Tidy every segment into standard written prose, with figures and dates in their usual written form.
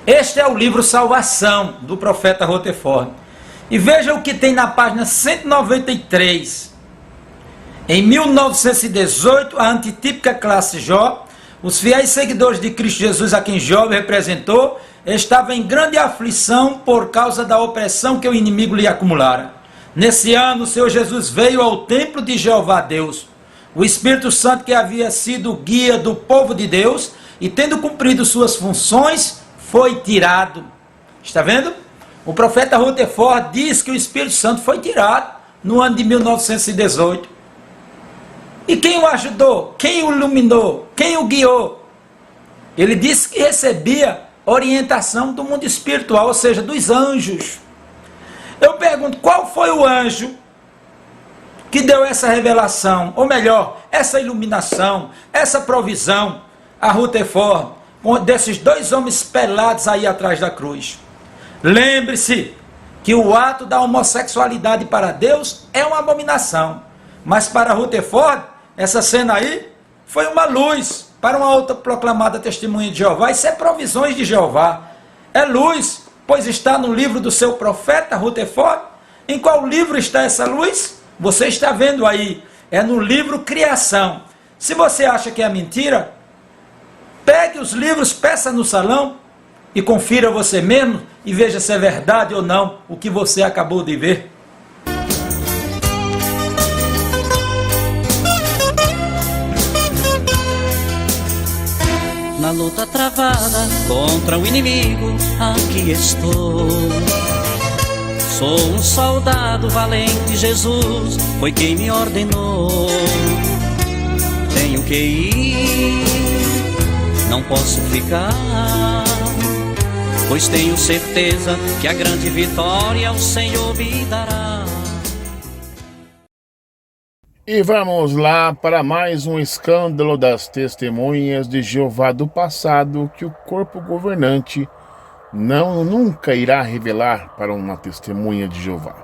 Este é o livro Salvação, do profeta Rutherford. E veja o que tem na página 193. Em 1918, a antitípica classe Jó, os fiéis seguidores de Cristo Jesus, a quem Jó representou, estava em grande aflição por causa da opressão que o inimigo lhe acumulara. Nesse ano, o Senhor Jesus veio ao templo de Jeová Deus. O Espírito Santo, que havia sido o guia do povo de Deus, e tendo cumprido suas funções, foi tirado. Está vendo? O profeta Rutherford diz que o Espírito Santo foi tirado no ano de 1918. E quem o ajudou? Quem o iluminou? Quem o guiou? Ele disse que recebia orientação do mundo espiritual, ou seja, dos anjos. Eu pergunto, qual foi o anjo que deu essa revelação, ou melhor, essa iluminação, essa provisão a Rutherford, desses dois homens pelados aí atrás da cruz? Lembre-se que o ato da homossexualidade para Deus é uma abominação, mas para Rutherford, essa cena aí foi uma luz para uma outra proclamada testemunha de Jeová. Isso é provisões de Jeová, é luz, pois está no livro do seu profeta Rutherford. Em qual livro está essa luz? Você está vendo aí, é no livro Criação. Se você acha que é mentira, pegue os livros, peça no salão e confira você mesmo e veja se é verdade ou não o que você acabou de ver. Na luta travada contra o inimigo, aqui estou. Sou um soldado valente, Jesus foi quem me ordenou. Tenho que ir, não posso ficar, pois tenho certeza que a grande vitória o Senhor me dará. E vamos lá para mais um escândalo das testemunhas de Jeová do passado que o corpo governante nunca irá revelar para uma testemunha de Jeová.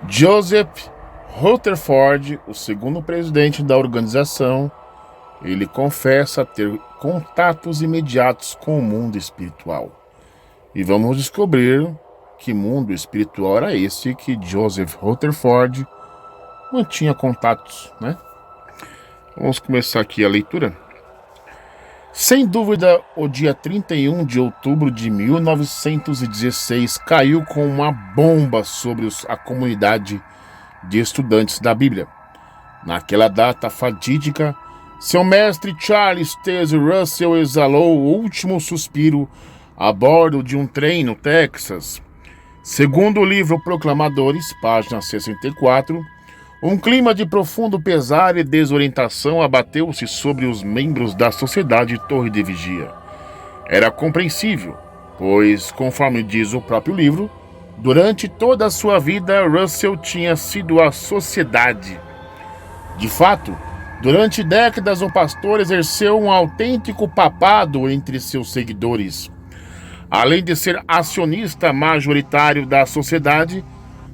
Joseph Rutherford, o segundo presidente da organização, ele confessa ter contatos imediatos com o mundo espiritual. E vamos descobrir que mundo espiritual era esse que Joseph Rutherford mantinha contatos, né? Vamos começar aqui a leitura. Sem dúvida, o dia 31 de outubro de 1916 caiu com uma bomba sobre a comunidade de estudantes da Bíblia. Naquela data fatídica, seu mestre Charles Taze Russell exalou o último suspiro a bordo de um trem no Texas. Segundo o livro Proclamadores, página 64, um clima de profundo pesar e desorientação abateu-se sobre os membros da Sociedade Torre de Vigia. Era compreensível, pois, conforme diz o próprio livro, durante toda a sua vida, Russell tinha sido a sociedade. De fato, durante décadas o pastor exerceu um autêntico papado entre seus seguidores. Além de ser acionista majoritário da sociedade,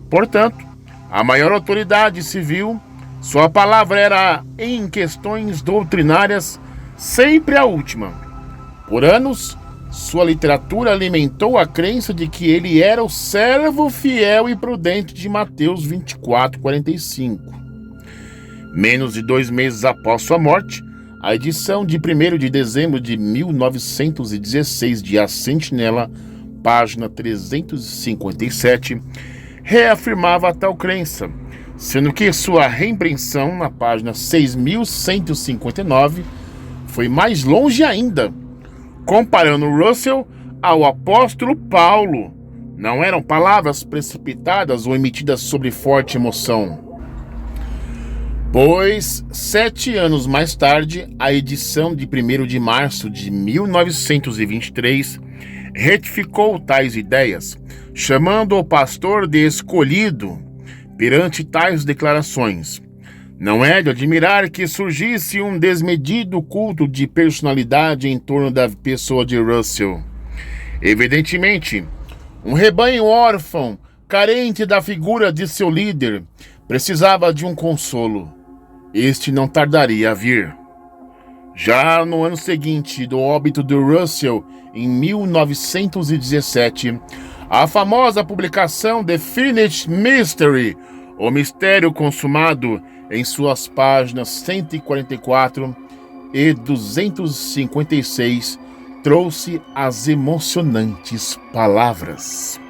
portanto, a maior autoridade civil, sua palavra era, em questões doutrinárias, sempre a última. Por anos, sua literatura alimentou a crença de que ele era o servo fiel e prudente de Mateus 24:45. Menos de 2 meses após sua morte, a edição de 1º de dezembro de 1916 de A Sentinela, página 357, reafirmava a tal crença, sendo que sua reimpressão, na página 6159, foi mais longe ainda, comparando Russell ao apóstolo Paulo. Não eram palavras precipitadas ou emitidas sob forte emoção. Pois, 7 anos mais tarde, a edição de 1º de março de 1923 retificou tais ideias, chamando o pastor de escolhido. Perante tais declarações, não é de admirar que surgisse um desmedido culto de personalidade em torno da pessoa de Russell. Evidentemente, um rebanho órfão, carente da figura de seu líder, precisava de um consolo. Este não tardaria a vir. Já no ano seguinte do óbito do Russell, em 1917, a famosa publicação The Finished Mystery, o Mistério Consumado, em suas páginas 144 e 256, trouxe as emocionantes palavras.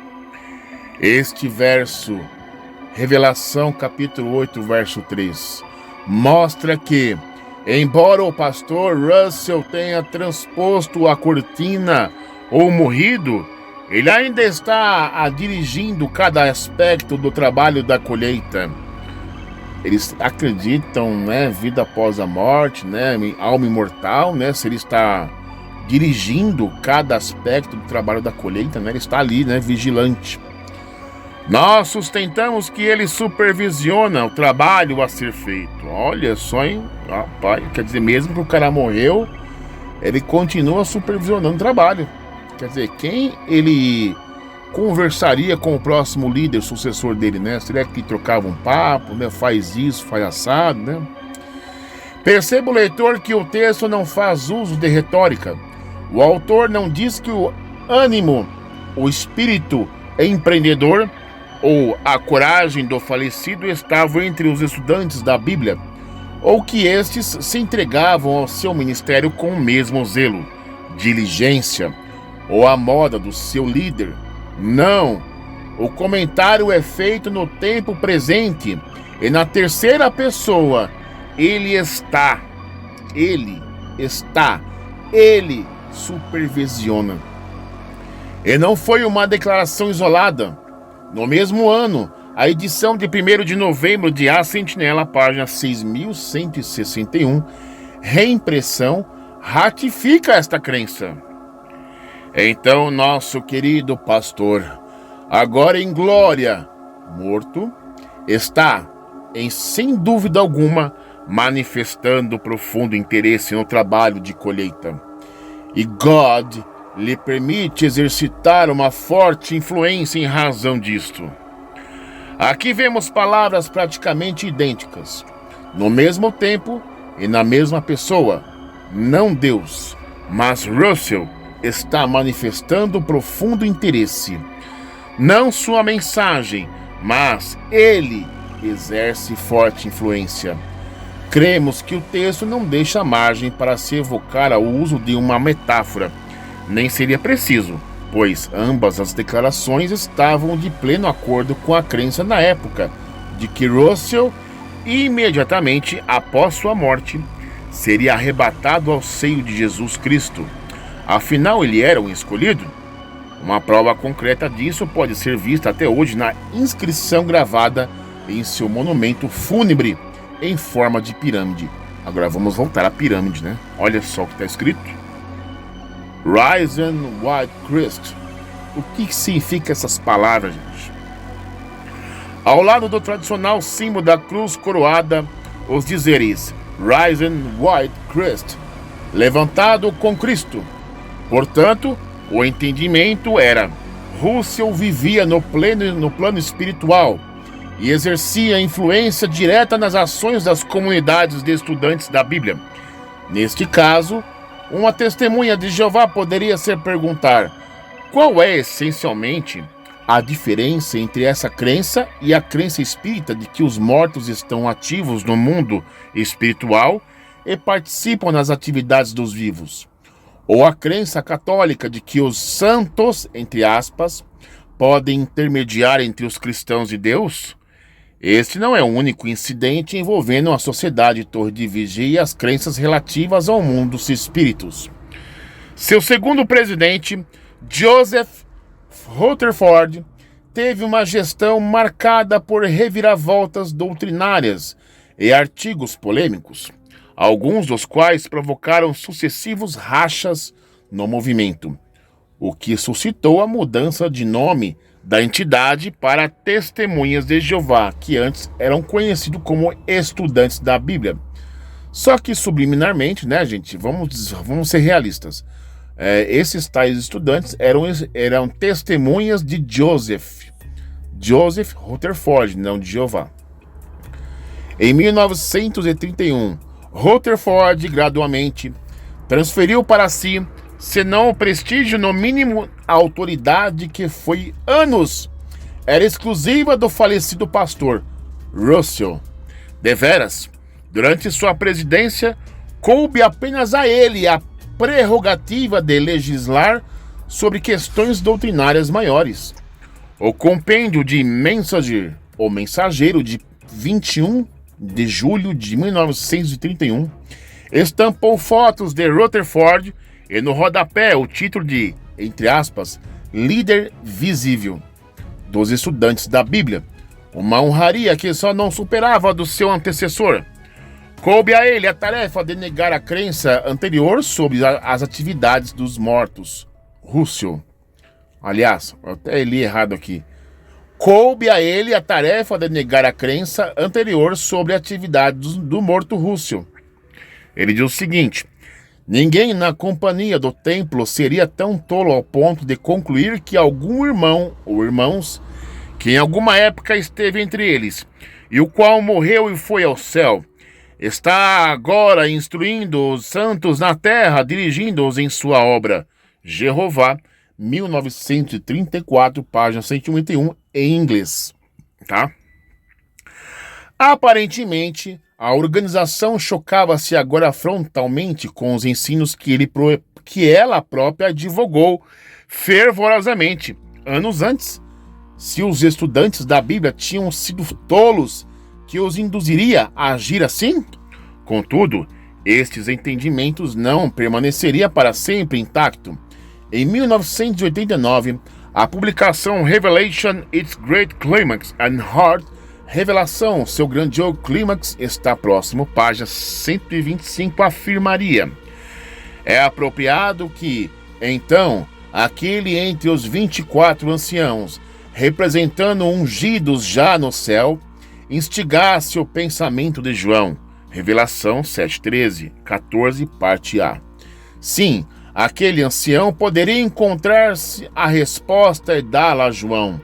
Este verso, Revelação capítulo 8, verso 3, mostra que, embora o pastor Russell tenha transposto a cortina ou morrido, ele ainda está dirigindo cada aspecto do trabalho da colheita. Eles acreditam, vida após a morte, alma imortal, se ele está dirigindo cada aspecto do trabalho da colheita, ele está ali, vigilante. Nós sustentamos que ele supervisiona o trabalho a ser feito. Olha só, hein? Rapaz, quer dizer, mesmo que o cara morreu, ele continua supervisionando o trabalho. Quer dizer, quem ele conversaria com o próximo líder, sucessor dele, Será que trocava um papo, Faz isso, faz assado, Perceba o leitor que o texto não faz uso de retórica. O autor não diz que o ânimo, o espírito empreendedor ou a coragem do falecido estavam entre os estudantes da Bíblia, ou que estes se entregavam ao seu ministério com o mesmo zelo, diligência ou a moda do seu líder. Não, o comentário é feito no tempo presente e na terceira pessoa. Ele supervisiona. E não foi uma declaração isolada. No mesmo ano, a edição de 1º de novembro de A Sentinela, página 6161, reimpressão, ratifica esta crença. Então, nosso querido pastor, agora em glória, morto, está, sem dúvida alguma, manifestando profundo interesse no trabalho de colheita. E God lhe permite exercitar uma forte influência em razão disto. Aqui vemos palavras praticamente idênticas, no mesmo tempo e na mesma pessoa. Não Deus, mas Russell está manifestando profundo interesse. Não sua mensagem, mas ele exerce forte influência. Cremos que o texto não deixa margem para se evocar ao uso de uma metáfora. Nem seria preciso, pois ambas as declarações estavam de pleno acordo com a crença na época de que Russell, imediatamente após sua morte, seria arrebatado ao seio de Jesus Cristo. Afinal, ele era um escolhido. Uma prova concreta disso pode ser vista até hoje na inscrição gravada em seu monumento fúnebre em forma de pirâmide. Agora vamos voltar à pirâmide, Olha só o que está escrito. Risen White Christ. O que significa essas palavras, gente? Ao lado do tradicional símbolo da cruz coroada, os dizeres Risen White Christ, levantado com Cristo. Portanto, o entendimento era: Russell vivia no plano espiritual e exercia influência direta nas ações das comunidades de estudantes da Bíblia. Neste caso, uma testemunha de Jeová poderia se perguntar: qual é essencialmente a diferença entre essa crença e a crença espírita de que os mortos estão ativos no mundo espiritual e participam nas atividades dos vivos? Ou a crença católica de que os santos, entre aspas, podem intermediar entre os cristãos e Deus? Este não é o único incidente envolvendo a sociedade Torre de Vigia e as crenças relativas ao mundo dos espíritos. Seu segundo presidente, Joseph Rutherford, teve uma gestão marcada por reviravoltas doutrinárias e artigos polêmicos, alguns dos quais provocaram sucessivos rachas no movimento, o que suscitou a mudança de nome da entidade para Testemunhas de Jeová, que antes eram conhecidos como Estudantes da Bíblia. Só que subliminarmente, gente, vamos ser realistas, esses tais estudantes eram testemunhas de Joseph Rutherford, não de Jeová. Em 1931, Rutherford gradualmente transferiu para si, se não o prestígio, no mínimo a autoridade que foi anos era exclusiva do falecido pastor Russell. Deveras, durante sua presidência, coube apenas a ele a prerrogativa de legislar sobre questões doutrinárias maiores. O compêndio de Mensager, ou Mensageiro, de 21 de julho de 1931, estampou fotos de Rutherford e no rodapé o título de, entre aspas, líder visível dos estudantes da Bíblia, uma honraria que só não superava a do seu antecessor. Coube a ele a tarefa de negar a crença anterior sobre as atividades dos mortos. Russell. Aliás, eu até li errado aqui. Coube a ele a tarefa de negar a crença anterior sobre a atividade do morto Russell. Ele diz o seguinte: ninguém na companhia do templo seria tão tolo ao ponto de concluir que algum irmão ou irmãos que em alguma época esteve entre eles, e o qual morreu e foi ao céu, está agora instruindo os santos na terra, dirigindo-os em sua obra. Jeová, 1934, página 151, em inglês. Tá? Aparentemente, a organização chocava-se agora frontalmente com os ensinos que ela própria divulgou fervorosamente anos antes. Se os estudantes da Bíblia tinham sido tolos que os induziria a agir assim? Contudo, estes entendimentos não permaneceriam para sempre intactos. Em 1989, a publicação Revelation, Its Great Climax and Heart, Revelação, seu grandioso clímax, está próximo, página 125, afirmaria: é apropriado que, então, aquele entre os 24 anciãos, representando ungidos já no céu, instigasse o pensamento de João. Revelação 7:13, 14, parte A. Sim, aquele ancião poderia encontrar-se a resposta e dá-la a João.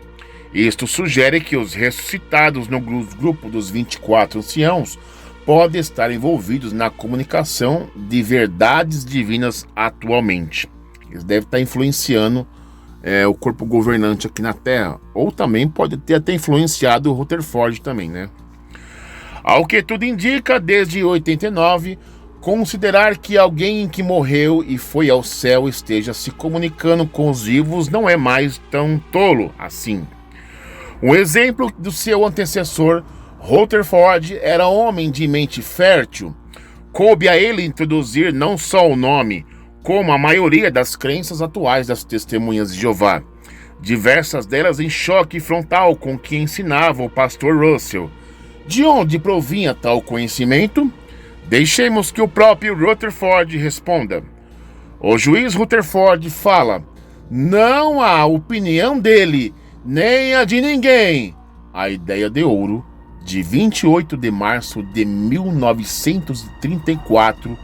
Isto sugere que os ressuscitados no grupo dos 24 anciãos podem estar envolvidos na comunicação de verdades divinas atualmente. Eles devem estar influenciando o corpo governante aqui na Terra, ou também pode ter até influenciado o Rutherford também, né? Ao que tudo indica, desde 89, considerar que alguém que morreu e foi ao céu esteja se comunicando com os vivos não é mais tão tolo assim. Um exemplo do seu antecessor, Rutherford era homem de mente fértil. Coube a ele introduzir não só o nome, como a maioria das crenças atuais das testemunhas de Jeová, diversas delas em choque frontal com o que ensinava o pastor Russell. De onde provinha tal conhecimento? Deixemos que o próprio Rutherford responda. O juiz Rutherford fala: não há opinião dele, nem a de ninguém. A Ideia de Ouro, de 28 de março de 1934,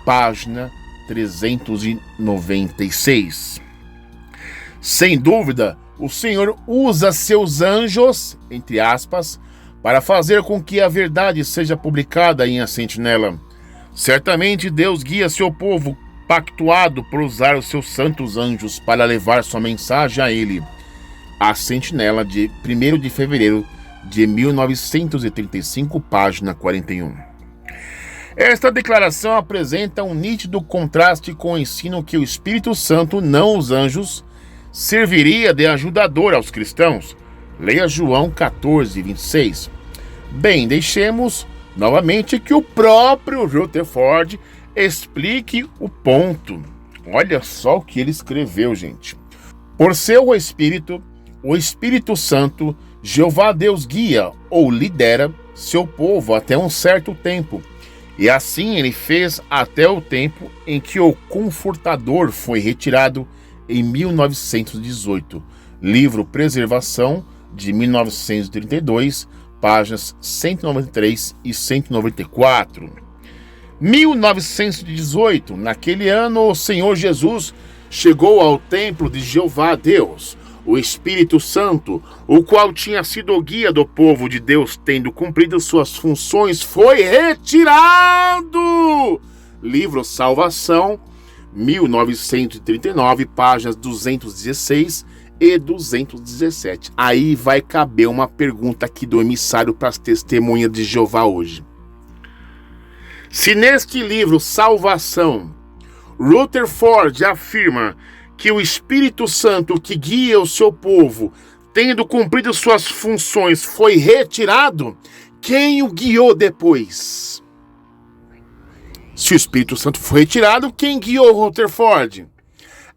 página 396. Sem dúvida, o Senhor usa seus anjos, entre aspas, para fazer com que a verdade seja publicada em A Sentinela. Certamente Deus guia seu povo pactuado por usar os seus santos anjos para levar sua mensagem a ele. A Sentinela, de 1º de fevereiro de 1935, página 41. Esta declaração apresenta um nítido contraste com o ensino que o Espírito Santo, não os anjos, serviria de ajudador aos cristãos. Leia João 14, 26. Bem, deixemos novamente que o próprio Rutherford explique o ponto. Olha só o que ele escreveu, gente. Por seu Espírito, o Espírito Santo, Jeová Deus guia ou lidera seu povo até um certo tempo. E assim ele fez até o tempo em que o Confortador foi retirado em 1918. Livro Preservação, de 1932, páginas 193 e 194. 1918, naquele ano, o Senhor Jesus chegou ao templo de Jeová Deus, o Espírito Santo, o qual tinha sido o guia do povo de Deus, tendo cumprido suas funções, foi retirado. Livro Salvação, 1939, páginas 216 e 217. Aí vai caber uma pergunta aqui do emissário para as testemunhas de Jeová hoje. Se neste livro Salvação, Rutherford afirma que o Espírito Santo que guia o seu povo, tendo cumprido suas funções, foi retirado, quem o guiou depois? Se o Espírito Santo foi retirado, quem guiou Rutherford?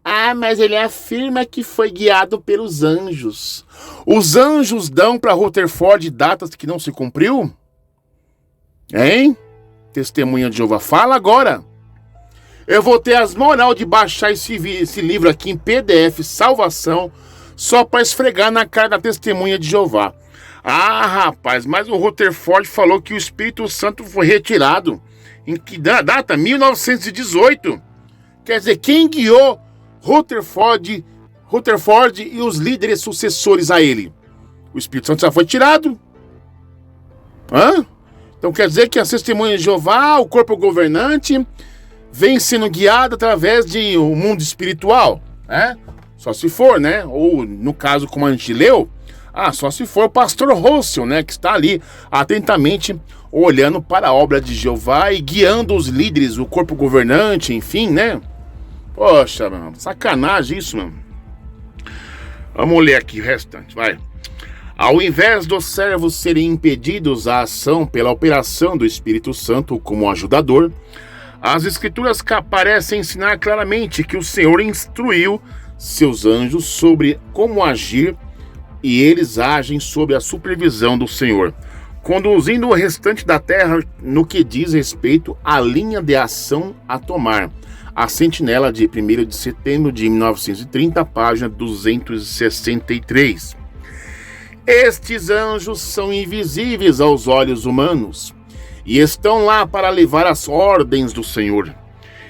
Ah, mas ele afirma que foi guiado pelos anjos. Os anjos dão para Rutherford datas que não se cumpriu? Hein? Testemunha de Jeová, fala agora. Eu vou ter as moral de baixar esse livro aqui em PDF, Salvação, só para esfregar na cara da testemunha de Jeová. Ah, rapaz, mas o Rutherford falou que o Espírito Santo foi retirado. Em que data? 1918. Quer dizer, quem guiou Rutherford e os líderes sucessores a ele? O Espírito Santo já foi tirado. Hã? Então quer dizer que a testemunha de Jeová, o corpo governante, vem sendo guiado através de um mundo espiritual, né? Só se for, né? Ou no caso como a gente leu, só se for o pastor Russell, né? Que está ali atentamente olhando para a obra de Jeová e guiando os líderes, o corpo governante, enfim, né? Poxa, mano, sacanagem isso, mano. Vamos ler aqui o restante, vai. Ao invés dos servos serem impedidos a ação pela operação do Espírito Santo como ajudador, as Escrituras parecem ensinar claramente que o Senhor instruiu seus anjos sobre como agir e eles agem sob a supervisão do Senhor, conduzindo o restante da terra no que diz respeito à linha de ação a tomar. A Sentinela de 1º de setembro de 1930, página 263. Estes anjos são invisíveis aos olhos humanos e estão lá para levar as ordens do Senhor.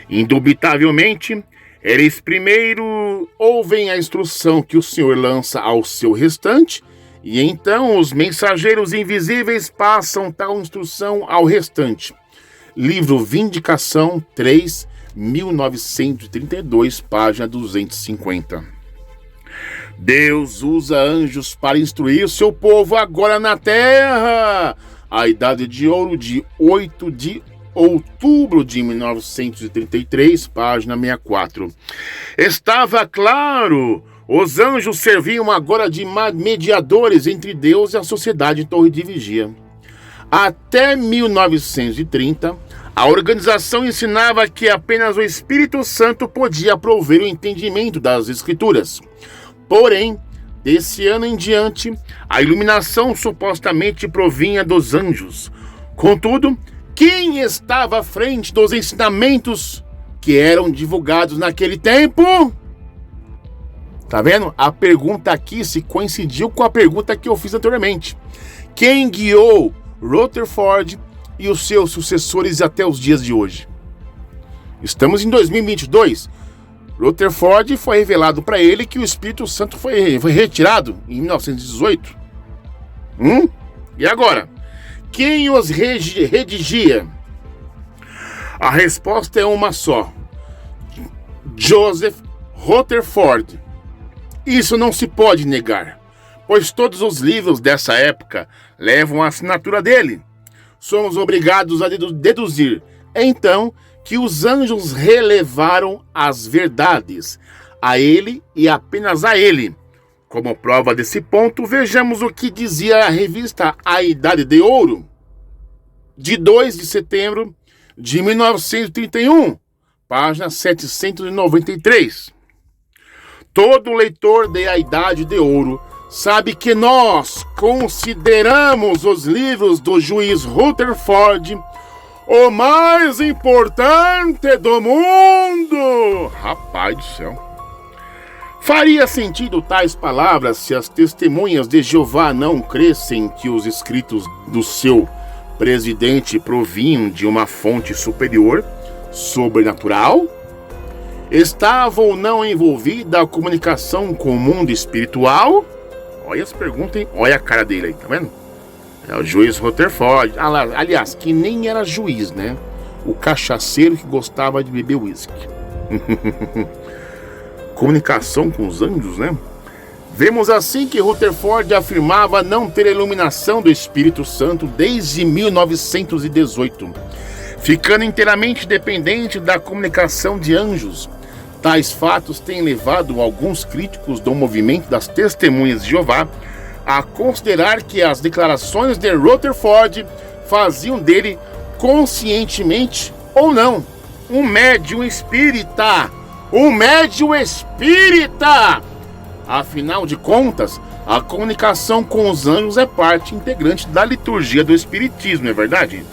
Indubitavelmente, eles primeiro ouvem a instrução que o Senhor lança ao seu restante, e então os mensageiros invisíveis passam tal instrução ao restante. Livro Vindicação 3, 1932, página 250. Deus usa anjos para instruir o seu povo agora na terra. A Idade de Ouro de 8 de outubro de 1933, página 64. Estava claro, os anjos serviam agora de mediadores entre Deus e a sociedade Torre de Vigia. Até 1930, a organização ensinava que apenas o Espírito Santo podia prover o entendimento das Escrituras. Porém, desse ano em diante, a iluminação supostamente provinha dos anjos. Contudo, quem estava à frente dos ensinamentos que eram divulgados naquele tempo? Tá vendo? A pergunta aqui se coincidiu com a pergunta que eu fiz anteriormente. Quem guiou Rutherford e os seus sucessores até os dias de hoje? Estamos em 2022. Rutherford foi revelado para ele que o Espírito Santo foi retirado em 1918. E agora? Quem os redigia? A resposta é uma só. Joseph Rutherford. Isso não se pode negar, pois todos os livros dessa época levam a assinatura dele. Somos obrigados a deduzir, então, que os anjos relevaram as verdades a ele e apenas a ele. Como prova desse ponto, vejamos o que dizia a revista A Idade de Ouro, de 2 de setembro de 1931, página 793. Todo leitor de A Idade de Ouro sabe que nós consideramos os livros do juiz Rutherford o mais importante do mundo. Rapaz do céu. Faria sentido tais palavras se as testemunhas de Jeová não crescem que os escritos do seu presidente provinham de uma fonte superior, sobrenatural? estava ou não envolvida a comunicação com o mundo espiritual? Olha as perguntas, hein? Olha a cara dele aí, tá vendo? É o juiz Rutherford. Aliás, que nem era juiz, né? O cachaceiro que gostava de beber uísque. Comunicação com os anjos, né? Vemos assim que Rutherford afirmava não ter a iluminação do Espírito Santo desde 1918, ficando inteiramente dependente da comunicação de anjos. Tais fatos têm levado alguns críticos do movimento das Testemunhas de Jeová a considerar que as declarações de Rutherford faziam dele, conscientemente ou não, um médium espírita. Um médium espírita! Afinal de contas, a comunicação com os anjos é parte integrante da liturgia do Espiritismo, não é verdade?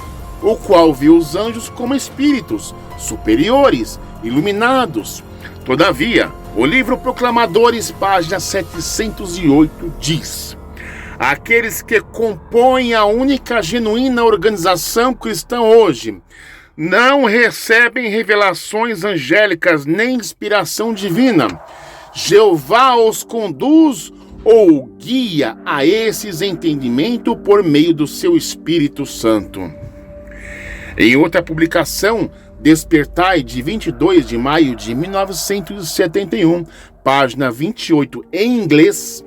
O qual viu os anjos como espíritos superiores, iluminados. Todavia, o livro Proclamadores, página 708, diz: aqueles que compõem a única genuína organização cristã hoje não recebem revelações angélicas nem inspiração divina. Jeová os conduz ou guia a esses entendimentos por meio do seu Espírito Santo. Em outra publicação, Despertai, de 22 de maio de 1971, página 28, em inglês,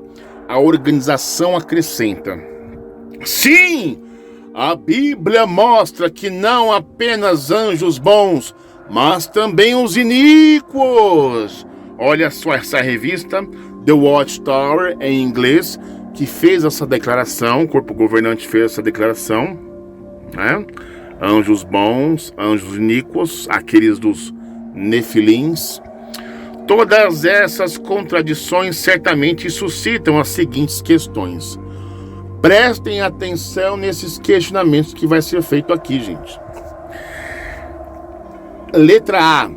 a organização acrescenta: sim, a Bíblia mostra que não apenas anjos bons, mas também os iníquos. Olha só essa revista, The Watchtower, em inglês, que fez essa declaração, o corpo governante fez essa declaração, né? Anjos bons, anjos iníquos, aqueles dos nefilins. Todas essas contradições certamente suscitam as seguintes questões. Prestem atenção nesses questionamentos que vai ser feito aqui, gente. Letra A.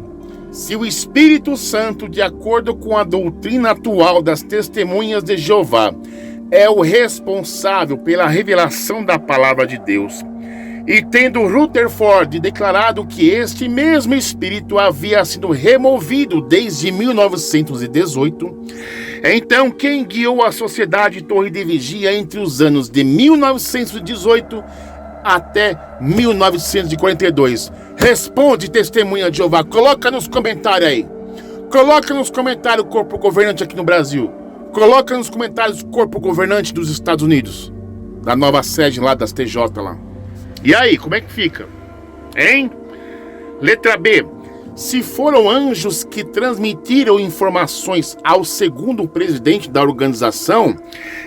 Se o Espírito Santo, de acordo com a doutrina atual das Testemunhas de Jeová, é o responsável pela revelação da palavra de Deus, e tendo Rutherford declarado que este mesmo Espírito havia sido removido desde 1918, então quem guiou a Sociedade Torre de Vigia entre os anos de 1918 até 1942? Responde, Testemunha de Jeová. Coloca nos comentários aí. Coloca nos comentários o corpo governante aqui no Brasil. Coloca nos comentários o corpo governante dos Estados Unidos, da nova sede lá das TJ lá. E aí, como é que fica? Hein? Letra B. Se foram anjos que transmitiram informações ao segundo presidente da organização,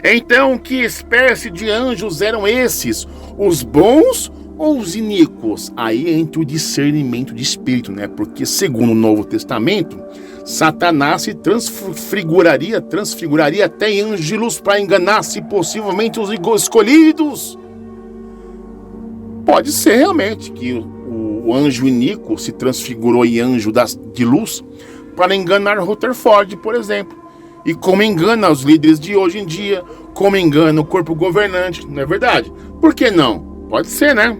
então que espécie de anjos eram esses? Os bons ou os iníquos? Aí entra o discernimento de espírito, né? Porque segundo o Novo Testamento, Satanás se transfiguraria até em anjos de luz para enganar, se possivelmente, os escolhidos. Pode ser realmente que o anjo iníquo se transfigurou em anjo de luz para enganar Rutherford, por exemplo. E como engana os líderes de hoje em dia, como engana o corpo governante, não é verdade? Por que não? Pode ser, né?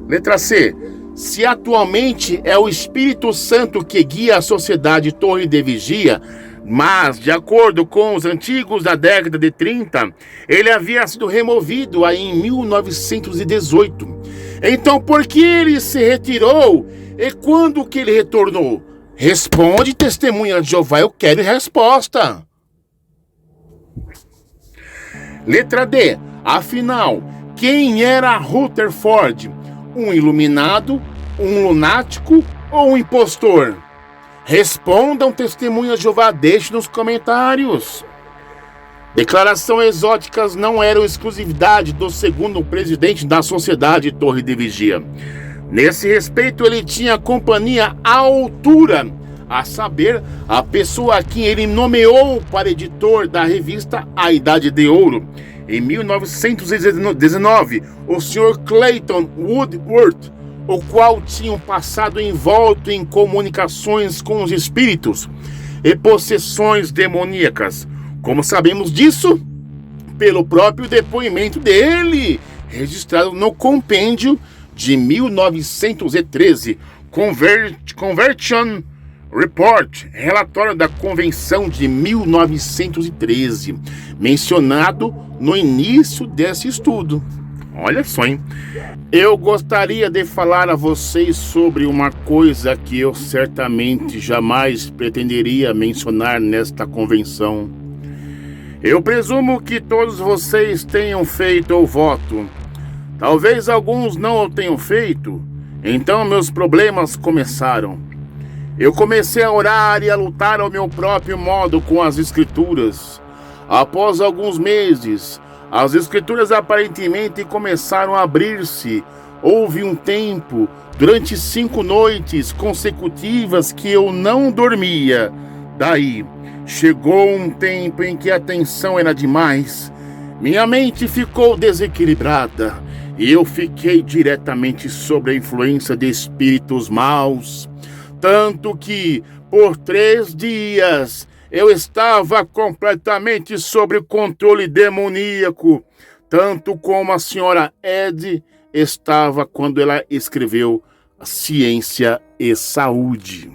Letra C. Se atualmente é o Espírito Santo que guia a Sociedade Torre de Vigia, mas, de acordo com os antigos da década de 30, ele havia sido removido aí em 1918. Então, por que ele se retirou e quando que ele retornou? Responde, Testemunha de Jeová, eu quero resposta. Letra D. Afinal, quem era Rutherford? Um iluminado, um lunático ou um impostor? Respondam, Testemunhas de Jeová, deixe nos comentários. Declarações exóticas não eram exclusividade do segundo presidente da Sociedade Torre de Vigia. Nesse respeito, ele tinha companhia à altura, a saber, a pessoa a quem ele nomeou para editor da revista A Idade de Ouro, em 1919, o Sr. Clayton Woodworth, o qual tinha passado envolto em comunicações com os espíritos e possessões demoníacas. Como sabemos disso? Pelo próprio depoimento dele, registrado no compêndio de 1913, Conversion Report, relatório da Convenção de 1913, mencionado no início desse estudo. Olha só, hein? Eu gostaria de falar a vocês sobre uma coisa que eu certamente jamais pretenderia mencionar nesta convenção. Eu presumo que todos vocês tenham feito o voto. Talvez alguns não o tenham feito, então meus problemas começaram. Eu comecei a orar e a lutar ao meu próprio modo com as Escrituras. Após alguns meses, as Escrituras aparentemente começaram a abrir-se. Houve um tempo, durante 5 noites consecutivas, que eu não dormia. Daí, chegou um tempo em que a tensão era demais. Minha mente ficou desequilibrada e eu fiquei diretamente sob a influência de espíritos maus. Tanto que, por 3 dias, eu estava completamente sob controle demoníaco, tanto como a senhora Ed estava quando ela escreveu Ciência e Saúde.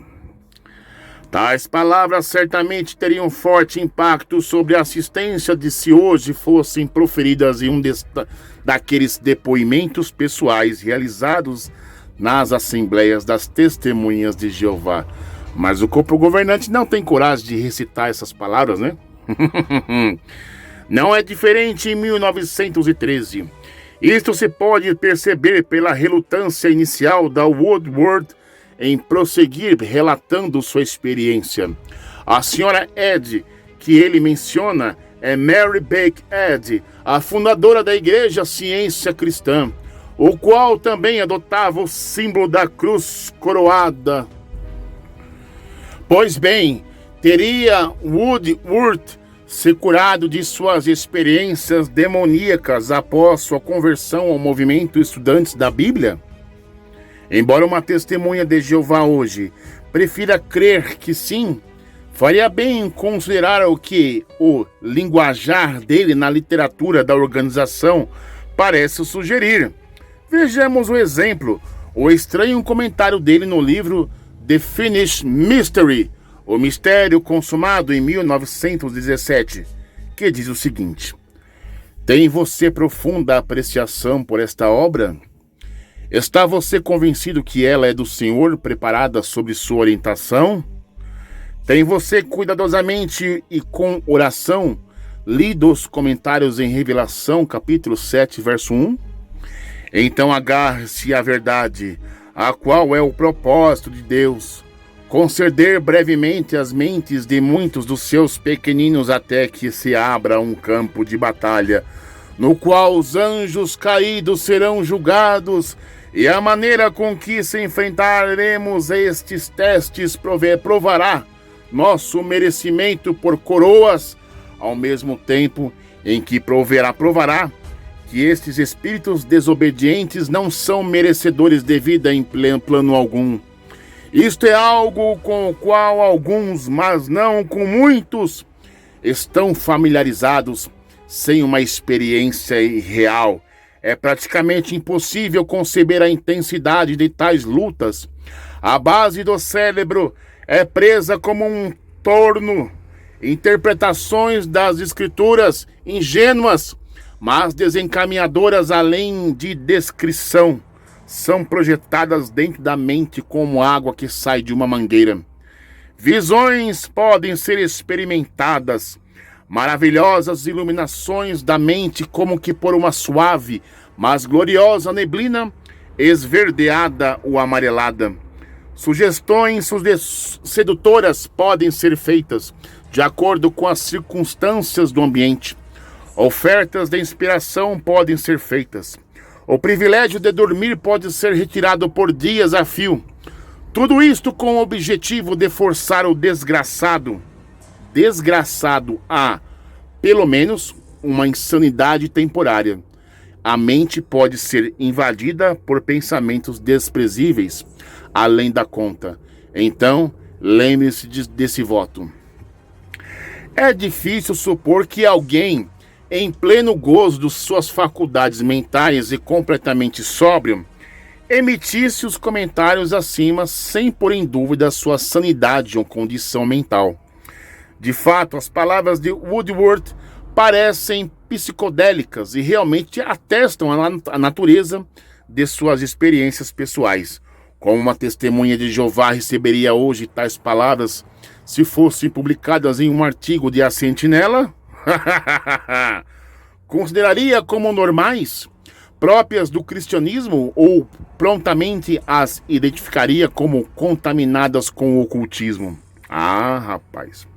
Tais palavras certamente teriam forte impacto sobre a assistência de se hoje fossem proferidas em um daqueles depoimentos pessoais realizados nas assembleias das testemunhas de Jeová. Mas o corpo governante não tem coragem de recitar essas palavras, né? Não é diferente em 1913. Isto se pode perceber pela relutância inicial da Woodward em prosseguir relatando sua experiência. A senhora Ed, que ele menciona, é Mary Baker Ed, a fundadora da Igreja Ciência Cristã, o qual também adotava o símbolo da cruz coroada. Pois bem, teria Woodward se curado de suas experiências demoníacas após sua conversão ao movimento Estudantes da Bíblia? Embora uma testemunha de Jeová hoje prefira crer que sim, faria bem em considerar o que o linguajar dele na literatura da organização parece sugerir. Vejamos o exemplo, o estranho comentário dele no livro The Finished Mystery, o mistério consumado em 1917, que diz o seguinte: tem você profunda apreciação por esta obra? Está você convencido que ela é do Senhor, preparada sob sua orientação? Tem você cuidadosamente e com oração lido os comentários em Revelação, capítulo 7, verso 1? Então agarre-se à verdade, a qual é o propósito de Deus, conceder brevemente as mentes de muitos dos seus pequeninos até que se abra um campo de batalha, no qual os anjos caídos serão julgados, e a maneira com que se enfrentaremos estes testes provará nosso merecimento por coroas, ao mesmo tempo em que provará que estes espíritos desobedientes não são merecedores de vida em plano algum. Isto é algo com o qual alguns, mas não com muitos, estão familiarizados sem uma experiência real. É praticamente impossível conceber a intensidade de tais lutas. A base do cérebro é presa como um torno. Interpretações das escrituras ingênuas, mas desencaminhadoras além de descrição, são projetadas dentro da mente como água que sai de uma mangueira. Visões podem ser experimentadas, maravilhosas iluminações da mente como que por uma suave, mas gloriosa neblina, esverdeada ou amarelada. Sugestões sedutoras podem ser feitas de acordo com as circunstâncias do ambiente. Ofertas de inspiração podem ser feitas. O privilégio de dormir pode ser retirado por dias a fio. Tudo isto com o objetivo de forçar o desgraçado a, pelo menos, uma insanidade temporária. A mente pode ser invadida por pensamentos desprezíveis, além da conta. Então, lembre-se desse voto. É difícil supor que alguém, em pleno gozo de suas faculdades mentais e completamente sóbrio, emitisse os comentários acima sem pôr em dúvida sua sanidade ou condição mental. De fato, as palavras de Woodworth parecem psicodélicas e realmente atestam a natureza de suas experiências pessoais. Como uma testemunha de Jeová receberia hoje tais palavras se fossem publicadas em um artigo de A Sentinela? Consideraria como normais, próprias do cristianismo, ou prontamente as identificaria como contaminadas com o ocultismo? Ah, rapaz.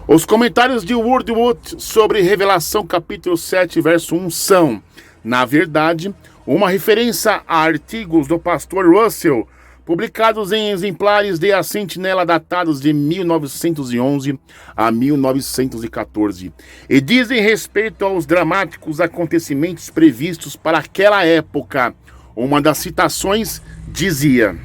Os comentários de Woodworth sobre Revelação capítulo 7, verso 1 são, na verdade, uma referência a artigos do pastor Russell, publicados em exemplares de A Sentinela datados de 1911 a 1914, e dizem respeito aos dramáticos acontecimentos previstos para aquela época. Uma das citações dizia: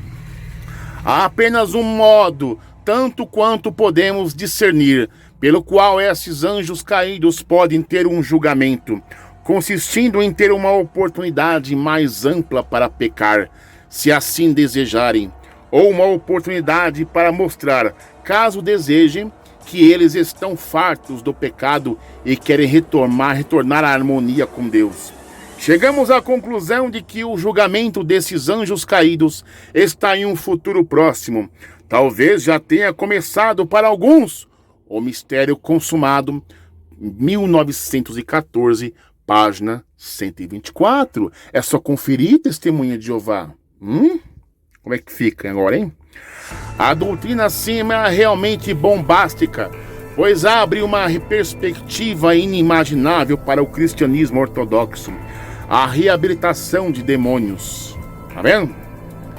há apenas um modo, tanto quanto podemos discernir, pelo qual esses anjos caídos podem ter um julgamento, consistindo em ter uma oportunidade mais ampla para pecar, se assim desejarem, ou uma oportunidade para mostrar, caso desejem, que eles estão fartos do pecado e querem retornar à harmonia com Deus. Chegamos à conclusão de que o julgamento desses anjos caídos está em um futuro próximo. Talvez já tenha começado para alguns. O Mistério Consumado, 1914, página 124. É só conferir, testemunha de Jeová. Como é que fica agora, hein? A doutrina acima é realmente bombástica, pois abre uma perspectiva inimaginável para o cristianismo ortodoxo. A reabilitação de demônios. Tá vendo?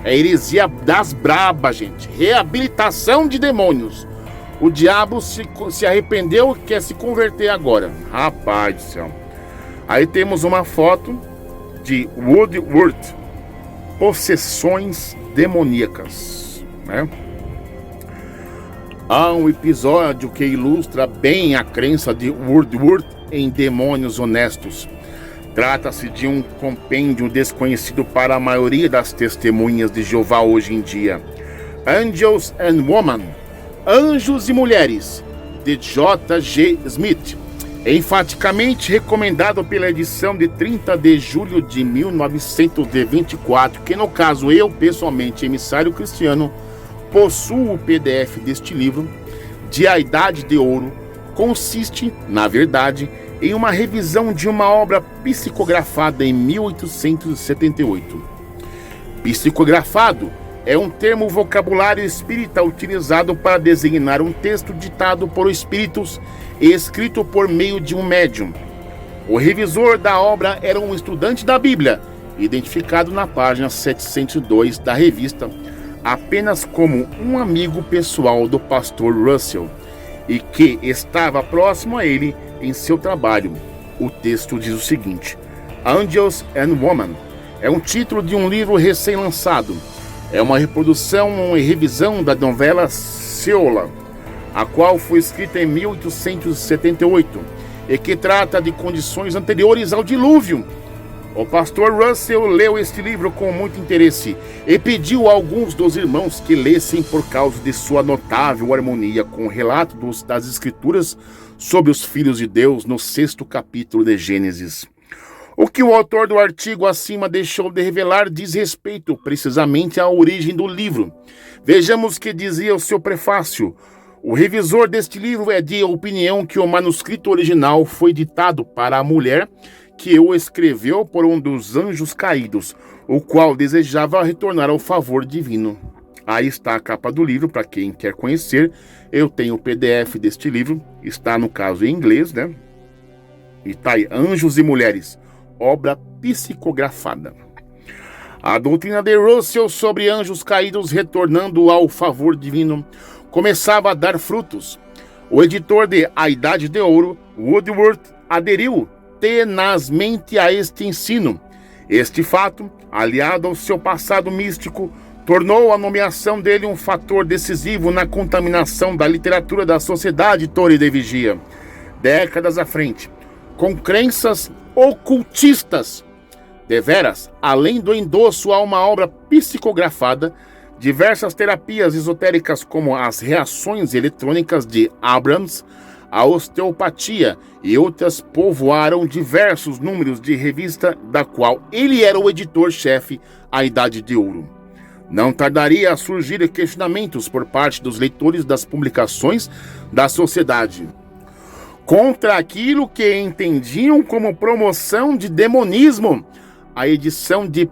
É heresia das brabas, gente. Reabilitação de demônios. O diabo se arrependeu e quer se converter agora. Rapaz do céu. Aí temos uma foto de Woodworth. Possessões demoníacas, né? Há um episódio que ilustra bem a crença de Woodworth em demônios honestos. Trata-se de um compêndio desconhecido para a maioria das testemunhas de Jeová hoje em dia. Angels and Women, Anjos e Mulheres, de J.G. Smith, enfaticamente recomendado pela edição de 30 de julho de 1924, que no caso eu, pessoalmente, emissário cristiano, possuo o PDF deste livro, de A Idade de Ouro. Consiste, na verdade, em uma revisão de uma obra psicografada em 1878. Psicografado é um termo vocabulário espírita utilizado para designar um texto ditado por espíritos e escrito por meio de um médium. O revisor da obra era um estudante da Bíblia, identificado na página 702 da revista, apenas como um amigo pessoal do pastor Russell, e que estava próximo a ele em seu trabalho. O texto diz o seguinte: Angels and Women é um título de um livro recém-lançado. É uma reprodução e revisão da novela Seola, a qual foi escrita em 1878 e que trata de condições anteriores ao dilúvio. O pastor Russell leu este livro com muito interesse e pediu a alguns dos irmãos que lessem por causa de sua notável harmonia com o relato das Escrituras sobre os filhos de Deus no 6º capítulo de Gênesis. O que o autor do artigo acima deixou de revelar diz respeito precisamente à origem do livro. Vejamos que dizia o seu prefácio. O revisor deste livro é de opinião que o manuscrito original foi ditado para a mulher que o escreveu por um dos anjos caídos, o qual desejava retornar ao favor divino. Aí está a capa do livro, para quem quer conhecer. Eu tenho o PDF deste livro, está no caso em inglês, né? E tá aí, Anjos e Mulheres, obra psicografada. A doutrina de Russell sobre anjos caídos retornando ao favor divino começava a dar frutos. O editor de A Idade de Ouro, Woodworth, aderiu tenazmente a este ensino. Este fato, aliado ao seu passado místico, tornou a nomeação dele um fator decisivo na contaminação da literatura da sociedade Torre de Vigia. Décadas à frente, com crenças ocultistas, Deveras, além do endosso a uma obra psicografada, diversas terapias esotéricas como as reações eletrônicas de Abrams, a osteopatia e outras povoaram diversos números de revista da qual ele era o editor-chefe à Idade de Ouro. Não tardaria a surgir questionamentos por parte dos leitores das publicações da sociedade contra aquilo que entendiam como promoção de demonismo. A edição de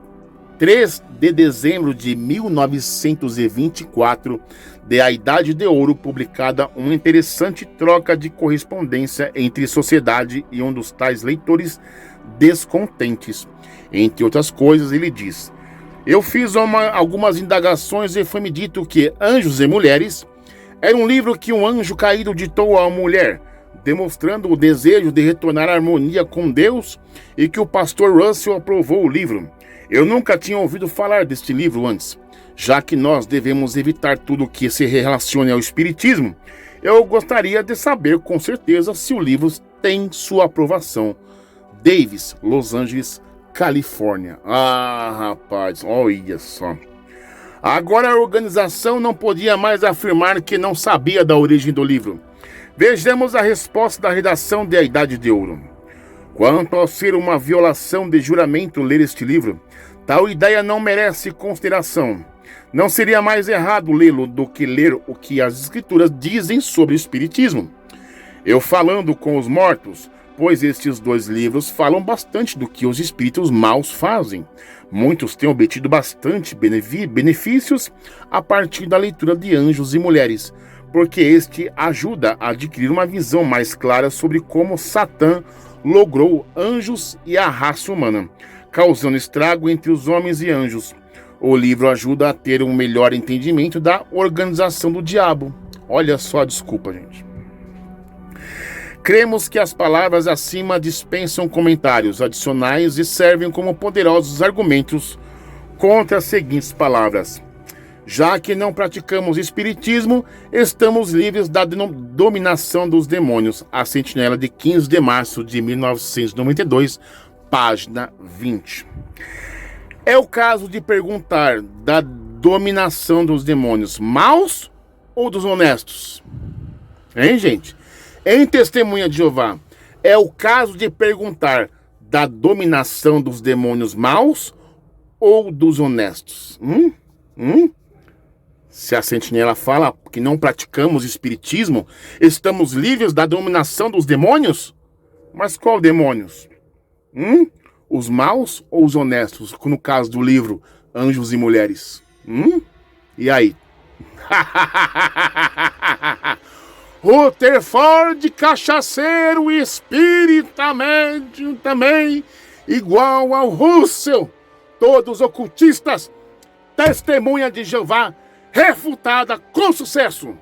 3 de dezembro de 1924 de A Idade de Ouro, publicada uma interessante troca de correspondência entre sociedade e um dos tais leitores descontentes. Entre outras coisas, ele diz: eu fiz algumas indagações e foi-me dito que Anjos e Mulheres era um livro que um anjo caído ditou à mulher, demonstrando o desejo de retornar à harmonia com Deus, e que o pastor Russell aprovou o livro. Eu nunca tinha ouvido falar deste livro antes. Já que nós devemos evitar tudo que se relacione ao espiritismo, eu gostaria de saber com certeza se o livro tem sua aprovação. Davis, Los Angeles, Califórnia. Ah, rapaz, olha só. Agora a organização não podia mais afirmar que não sabia da origem do livro. Vejamos a resposta da redação de A Idade de Ouro. Quanto ao ser uma violação de juramento ler este livro, tal ideia não merece consideração. Não seria mais errado lê-lo do que ler o que as escrituras dizem sobre o espiritismo. Eu falando com os mortos, pois estes 2 livros falam bastante do que os espíritos maus fazem. Muitos têm obtido bastante benefícios a partir da leitura de Anjos e Mulheres, porque este ajuda a adquirir uma visão mais clara sobre como Satã logrou anjos e a raça humana, causando estrago entre os homens e anjos. O livro ajuda a ter um melhor entendimento da organização do diabo. Olha só a desculpa, gente. Cremos que as palavras acima dispensam comentários adicionais e servem como poderosos argumentos contra as seguintes palavras. Já que não praticamos espiritismo, estamos livres da dominação dos demônios. A Sentinela de 15 de março de 1992, página 20. É o caso de perguntar da dominação dos demônios maus ou dos honestos? Hein, gente? Em Testemunha de Jeová, é o caso de perguntar da dominação dos demônios maus ou dos honestos? Se a Sentinela fala que não praticamos espiritismo, estamos livres da dominação dos demônios? Mas qual demônios? Os maus ou os honestos, no caso do livro Anjos e Mulheres? E aí? Rutherford, cachaceiro, espírita médium também, igual ao Russell, todos ocultistas, Testemunha de Jeová, refutada com sucesso.